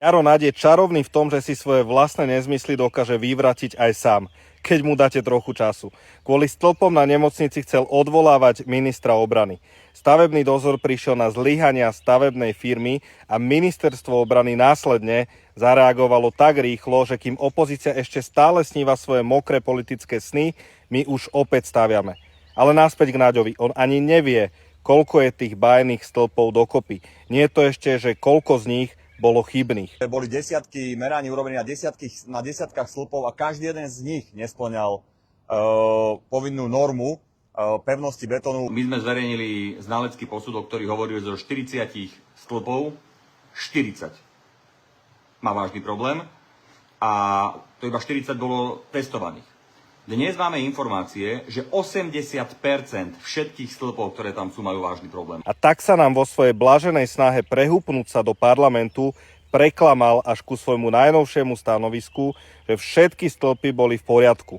Jaro Naď je čarovný v tom, že si svoje vlastné nezmysly dokáže vyvratiť aj sám, keď mu dáte trochu času. Kvôli stĺpom na nemocnici chcel odvolávať ministra obrany. Stavebný dozor prišiel na zlyhania stavebnej firmy a ministerstvo obrany následne zareagovalo tak rýchlo, že kým opozícia ešte stále sníva svoje mokré politické sny, my už opäť staviame. Ale naspäť k Naďovi, on ani nevie, koľko je tých bájnych stĺpov dokopy. Nie je to ešte, že koľko z nich bolo chybných. Boli desiatky meraní urobené na desiatkách stĺpov a každý jeden z nich nesplňal povinnú normu pevnosti betónu. My sme zverejnili znalecký posudok, ktorý hovorí, že zo 40 stĺpov 40 má vážny problém a to iba 40 bolo testovaných. Dnes máme informácie, že 80% všetkých stĺpov, ktoré tam sú, majú vážny problém. A tak sa nám vo svojej blaženej snahe prehúpnúť sa do parlamentu preklamal až ku svojmu najnovšiemu stanovisku, že všetky stĺpy boli v poriadku.